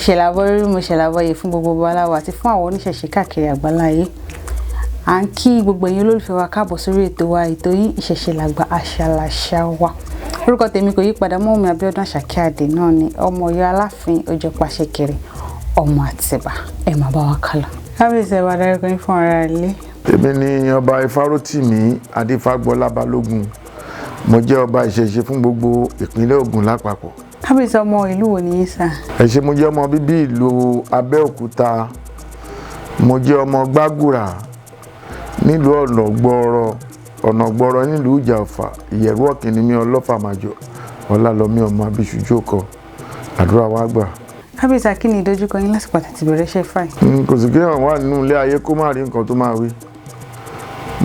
ṣèlàbọ̀rí mo ṣèlàbọ̀yè fún gbogbo babaláwo àti fún àwọn oníṣẹ̀ṣe káàkiri àgbáláyé. À ń kí gbogbo ẹ̀yin olólùfẹ́ wa káàbọ̀ sórí ètò wa, ètò yìí Ìṣẹ̀ṣe làgbà àṣà làṣà wa. Orúkọ tèmi kò yí padà, Mọ́wùmí Abíọ́dún Àṣàkẹ́ Adé náà ni ọmọ Ọ̀yọ́ Aláàfin Òjòpàṣẹ kiri ọmọ Àtìbà. Ẹ máa bá wa kálọ. Kábíyèsí ẹ bá dárúkọ yín fún ara ilé. Èmi ni ọba Ifarotimi Adifagbola Balógun. Mo jẹ́ ọba Ìṣẹ̀ṣe fún gbogbo ìpínlẹ̀ Ogun lápapọ̀. Kábíyèsí ọmọ ìlú wo ni yín sà? Ẹ ṣé, mo jẹ́ ọmọ bíbí ìlú Abẹ́òkúta. Mo jẹ́ ọmọ Gbàgùrà nílùú ọ̀nà gbọ́rọ̀ nílùú Ìjà-Ọ̀fà, Ìyẹ̀rú Ọ̀kìnnímí Ọlọ́fà Màjọ, Ọlálọ́mí ọmọ Abíṣújókọ. Àdúrà wa gbà. Kábíyèsí kí ni ìdojúkọ yín lásìkò àti bẹ̀rẹ̀ iṣẹ́ fáì? Kò sí kéèyàn wà nínú ilé ayé kó má rí nǹkan tó máa wí.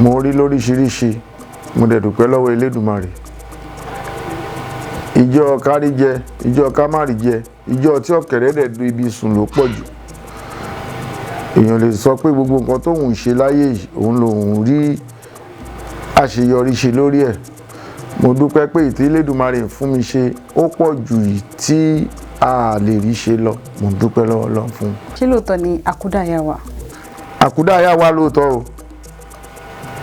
Mo rí lóríṣiríṣi, mo dẹ̀ dúpẹ́ lọ́wọ́ Elédùmarè. Ìjọ kárí jẹ, ìjọ ká má rí jẹ, ìjọ tí ọ̀kẹ́rẹ́ dẹ̀ du ibi sùn ló pọ̀ jù. Èèyàn lè sọ pé gbogbo nǹkan tóun ṣe láyé yìí òun lòun rí àṣeyọrí ṣe lórí ẹ̀. Mo dúpẹ́ pé ìtí Elédùmarè fún mi ṣe ó pọ̀ jù yìí tí a lè rí ṣe lọ. Mo dúpẹ́ lọ́wọ́ Ọlọ́run fún un. Ṣé lóòótọ́ ni Akúdàáyà wà? Akúdàáyà wà lóòótọ́ o.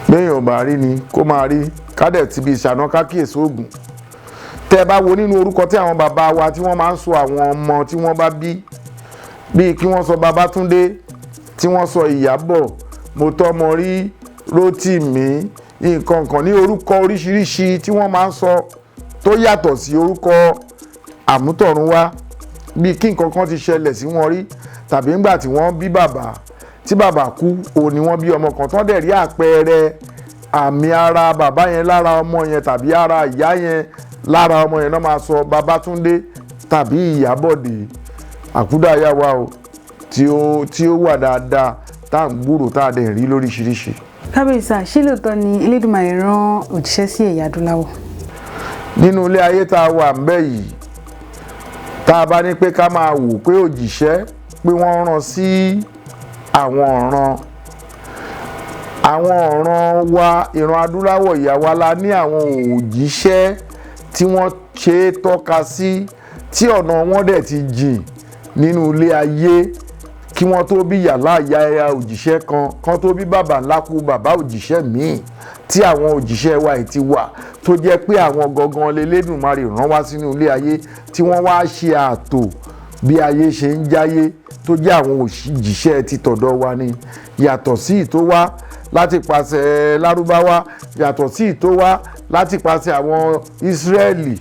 Béèyàn ò bá rí ni kó máa rí, ká dẹ̀ ti bí ìṣáná ká kíyèsí Ògún. Tẹ́ bá wo nínú orúkọ tí àwọn bàbá wa tí wọ́n máa ń sọ àwọn ọmọ tí wọ́n bá bí, bíi kí wọ́n sọ Babátúndé, tí wọ́n sọ Ìyábọ̀, Mọ́tọ́mọrí, Rótìmí, nǹkan kan ní orúkọ oríṣiríṣi tí wọ́n máa ń sọ tó yàtọ̀ sí orúkọ àmútọ̀runwá, bíi kí nǹkan kan ti ṣẹlẹ̀ sí wọn rí, tàbí ńgbà tí wọ́n bí bàbá, tí bàbá kú, òun ni wọ́n bí ọmọ kan tán dẹ̀ rí àpẹẹrẹ àmì ara bàbá yẹn lára ọmọ yẹn tàbí ara ìyá yẹn lára ọmọ yẹn náà máa sọ Babátúndé tàbí Ìyábọ̀dé. Akúdàáyà wa o tí ó wà dáadáa tá à ń gbúrò tá a dẹ̀ rí lóríṣiríṣi. Kábíyèsí ṣé lóòótọ́ ni Elédùmarè rán òjíṣẹ́ sí ẹ̀yà adúláwọ̀? Nínú ilé ayé tá a wà ńbẹ̀ yìí, tá a bá ní pé ká máa wò pé òjíṣẹ́ pé wọ́n rán sí àwọn ọ̀ràn wa, ìran adúláwọ̀ ìyá wa la ní àwọn òjíṣẹ́ tí wọ́n ṣe é tọ́ka sí, tí ọ̀nà wọn dẹ̀ ti jìn nínú ilé ayé kí wọ́n tó bí yàlá ìyá òjíṣẹ́ kan tó bí bàbá ńlá kú bàbá òjíṣẹ́ míì, tí àwọn òjíṣẹ́ wa ti wà tó jẹ́ pé àwọn gangan l'Elédùmarè rán wá sínú ilé ayé tí wọ́n wá ṣe ààtò bí ayé ṣe ń jáyé, tó jẹ́ àwọn òjíṣẹ́ ti tọ̀dọ̀ wa ni. Yàtọ̀ sí ìtó wá láti pàṣẹ Lárúbáwá, yàtọ̀ sí ìtó wá láti pàṣẹ àwọn Ísírẹ́lì,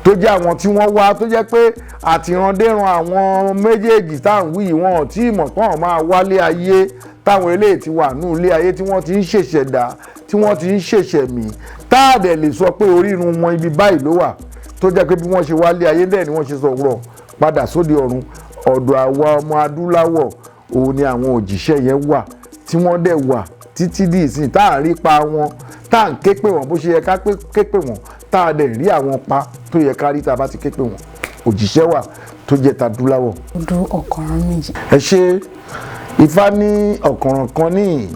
tó jẹ́ àwọn tí wọ́n wá tó jẹ́ pé àtìrandéran àwọn méjèèjì táwọn wí wọn ò tí ì mọ̀ pọ́n máa wálé ayé, táwọn eléyìí ti wà nínú ilé ayé tí wọ́n ti ń ṣẹ̀ṣẹ̀ dá, tí wọ́n ti ń ṣẹ̀ṣẹ̀ mí, táàdẹ̀ lè sọ pé orírun wọn ibi báyìí ló wà, tó jẹ́ pé bí wọ́n ṣe wálé ayé bẹ́ẹ̀ ni wọ́n ṣe sọ̀rọ̀ padà sóde ọ̀run. Ọ̀dọ̀ àwa ọmọ adúláwọ̀ òun ni àwọn òjíṣẹ́ yẹn wà, tí wọ́n dẹ̀ wà títí di ìsìn tá à ń rí pa wọn, tá à ń ké pè wọ́n bó ṣe yẹ ká ké pè wọ́n, tá a dẹ̀ rí àwọn pa tó yẹ ká rí tá a bá ti ké pè wọ́n. Òjíṣẹ́ wà tó jẹ́ tadúláwọ̀. Odò ọ̀kànràn méjì. Ẹ ṣe, Ifá ní ọ̀kànràn kan ní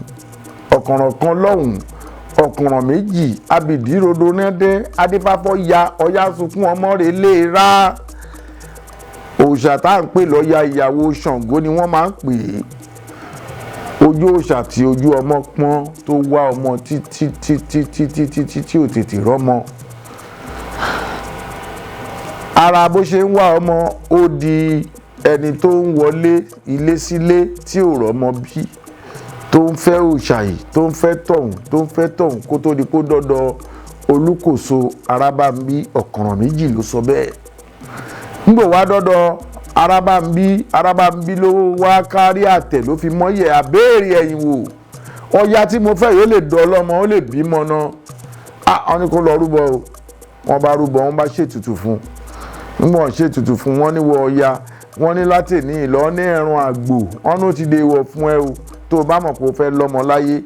ọ̀kànràn kan lọ́hùn, ọ̀kànràn méjì abìdí rodo nẹ́dẹ́, adífáfọ́ ya Ọya sunkún ọmọ rẹ̀ lè rà. Òòṣà tá à ń pè lọ́ya ìyàwó Ṣàngó ni wọ́n máa ń pè é. Ojú òòṣà tí ojú ọmọ pọ́n tó wá ọmọ títí tí ò tètè rọ́mọ. Ara bó ṣe ń wá ọmọ ó di ẹni tó ń wọlé ilé sílé tí ò rọ́mọ bí, tó ń fẹ́ òòṣà yìí, tó ń fẹ́ tọ̀hún kó tó di kó dọ́dọ̀ Olúkòso Arábàmbí. Ọ̀kànràn méjì ló sọ bẹ́ẹ̀. Nígbà wá dọ́dọ̀ Arábàmbí ló wá kárí àtẹ̀ ló fi mọ́yẹ̀ àbéèrè ẹ̀yìn wò. Ọya tí mo fẹ́ yóò lè dọ́ ọlọ́mọ, ó lè bímọ náà. Wọ́n ní kó lọ rúbọ o. Wọ́n bá rúbọ, wọ́n bá ṣètùtù fún un. Nígbà wọ́n ṣètùtù fún un, wọ́n ní wọ Ọya, wọ́n ní láti ní ìlọ ní ẹran àgbò, wọ́n ló ti dé wọ̀ fún ẹ o tó o bá mọ̀ pé o fẹ́ lọ́mọ láyé.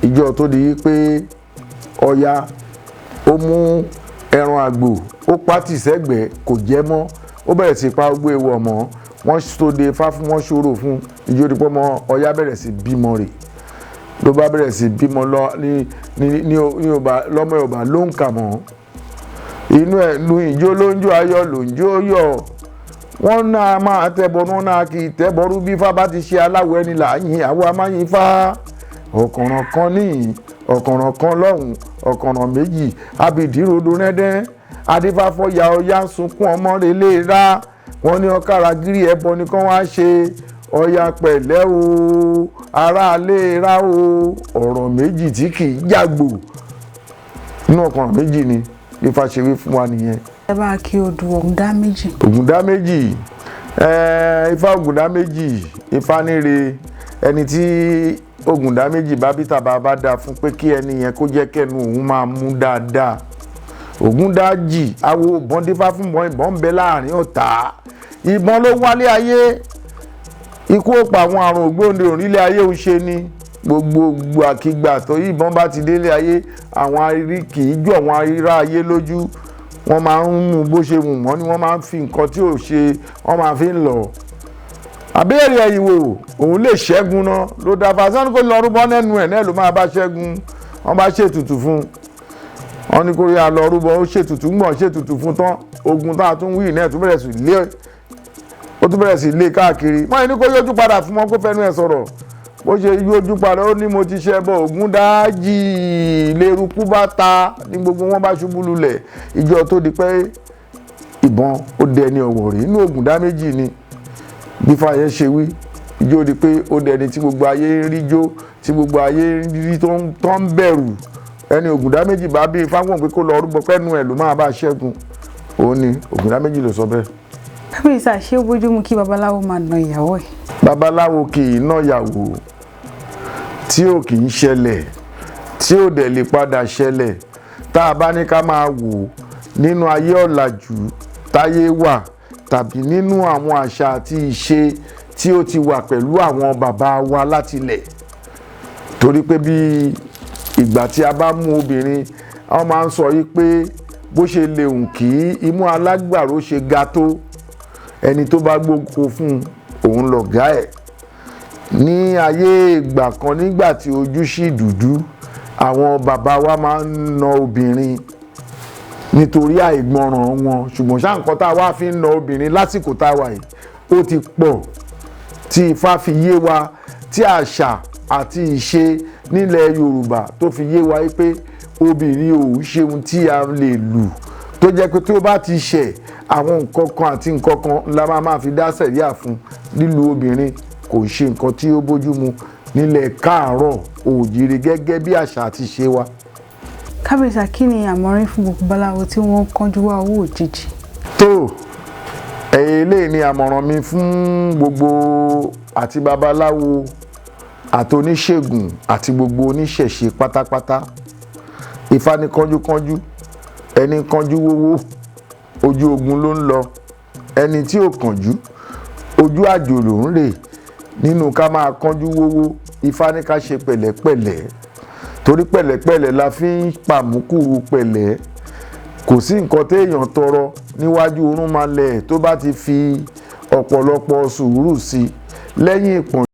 Ìjọ tó di pé Ọya ó mú ẹran àgbò, ó pátì sẹ́gbẹ̀ẹ́, kò jẹ́ mọ́, ó bẹ̀rẹ̀ sí pa gbogbo ewu ọmọ, wọ́n tó de Ifá fún, wọ́n ṣòro fún. Ìjọ dípọ́ mọ́ Ọya bẹ̀rẹ̀ sí bímọ rẹ̀, ló bá bẹ̀rẹ̀ sí bímọ lọ́mọ Yorùbá ló ń kà mọ́. Inú ẹ̀ lu ìjó ló ń jó ayọ̀ ló ń jó yọ̀, wọ́n náà máa tẹ́bọ̀ náà náà kì í tẹ́bọ̀rú bí Ifá bá ti ṣe aláwọ̀ ẹni láàyìn àwọn amáyìn Ifá. Ọ̀kànràn kan ní ọ̀kànràn kan lọ́hùn ọ̀kànràn méjì abìdírodò rẹ́dẹ́ adífáfọ́yà ọya sunkún ọmọ relé rá wọ́n ní ọkàrà gírí ẹbọ nìkan wá ṣe ọya pẹ̀lẹ́ o aráalé rá o ọ̀rọ̀ méjì tí kì í jàgbò inú ọ̀kànràn méjì ni Ifá ṣe wí fún wa nìyẹn. ẹ bá kí odù Ògúndá méjì. Ògúndá méjì Ifá Ògúndá méjì Ifá níre ẹni tí Ògúndá méjì bá bí tàbá bá dáa fún pé kí ẹni yẹn kó jẹ́ kẹ́nu òun máa mú dáadáa. Ògúndájì awo ìbọn dífá fún ìbọn ń bẹ láàrin ọ̀tá ìbọn ló wálé ayé ikú ó pa àwọn àrùn ògbóǹde òrílẹ̀ ayé ń ṣe ni gbogbo àkígbà tó ìbọn bá ti délé ayé àwọn arí kì í jọ àwọn ará ayé lójú wọ́n máa ń mú bó ṣe wù wọ́n ni wọ́n máa ń fi nǹkan tí ò ṣe wọ́n máa fi ń lọ. Àbẹ́rẹ́ ẹ̀yìn wò òun lè ṣẹ́gun náà ló dáfà sọ́ni kó lọ rúbọ nẹ́nu ẹ̀ náà ló máa bá ṣẹ́gun wọ́n bá ṣètùtù fún wọ́n ní kó rí alọ rúbọ ó ṣètùtù ń gbọ̀n ṣètùtù fún tán ogun tá a tún wí náà tún bẹ̀rẹ̀ sí lé káàkiri wọ́n ní kó yójú padà fún wọn kó fẹnu ẹ̀ sọ̀rọ̀ bó ṣe yójú padà ó ní mo ti ṣẹ́ bọ̀ Ògúndájì lérúkú bá ta ní gbogbo wọn bá ṣubú lulẹ̀ ìjọ tó di pé ìbọn ó dẹni ọ̀wọ̀ rí inú Ògúndá méjì ni bí fàyẹ ṣe wí ijó di pé ó dẹni tí gbogbo ayé ń rí jó tí gbogbo ayé ń rí tó ń bẹ̀rù ẹni Ògúndá méjì bá bí fáwọn pé kó lọ rúbọ pẹ́nu ẹ̀ ló máa bá ṣẹ́gun òun ni Ògúndá méjì ló sọ bẹ́ẹ̀. kábíyèsí ṣé ó bójúmu kí babaláwo máa na ìyàwó ẹ̀. babaláwo kì í ná ìyàwó tí ò kì í ṣẹlẹ̀ tí ò dẹ̀ lè padà ṣẹlẹ̀ tá a bá ní ká máa wò nínú ayé ọ̀làjú táyé wà tàbí nínú àwọn àṣà àti ìṣe tí ó ti wà pẹ̀lú àwọn bàbá wa látilẹ̀ torí pé bí ìgbà tí a bá mú obìnrin wọ́n máa ń sọ yí pé bó ṣe lè hùn kí imú alágbàro ṣe ga tó ẹni tó bá gbóko fún òun lọ̀gá ẹ̀ ní ayé ìgbà kan nígbà tí ojú ṣì dúdú àwọn bàbá wa máa ń na obìnrin nítorí àìgbọràn wọn ṣùgbọ́n ṣá nǹkan tá a wá fi ń na obìnrin lásìkò tá a wà yìí ó ti pọ̀ tí Ifá fi yé wa tí àṣà àti ìṣe nílẹ̀ Yorùbá tó fi yé wa pé obìnrin ò ṣe ohun tí a lè lù tó jẹ́ pé tí ó bá ti ṣẹ̀ àwọn nǹkan kan àti nǹkan kan la máa fi dá sẹ̀ríà fún lílù obìnrin kò ṣe nǹkan tí ó bójúmu nílẹ̀ káàárọ̀ òjìrì gẹ́gẹ́ bí àṣà àti ìṣe wa. kábíyèsí kí ni àmọ̀ràn fún gbogbo babaláwo tí wọ́n kánjú wá owó òjijì. tó eléyìí ni àmọ̀ràn mi fún gbogbo àti babaláwo àti oníṣègùn àti gbogbo oníṣẹ̀ṣe pátápátá. Ifá ní kánjúkánjú ẹni kánjú wówó ojú ogun ló ń lọ ẹni tí ò kánjú ojú àjò ló ń rè nínú ká máa kánjú wówó Ifá ní ká ṣe pẹ̀lẹ́pẹ̀lẹ́ torí pẹ̀lẹ́pẹ̀lẹ́ la fi ń pàmùkùrù pẹ̀lẹ́ kò sí nǹkan téèyàn tọrọ níwájú Orúnmọlẹ̀ tó bá ti fi ọ̀pọ̀lọpọ̀ sùúrù sí lẹ́yìn ìpọ́n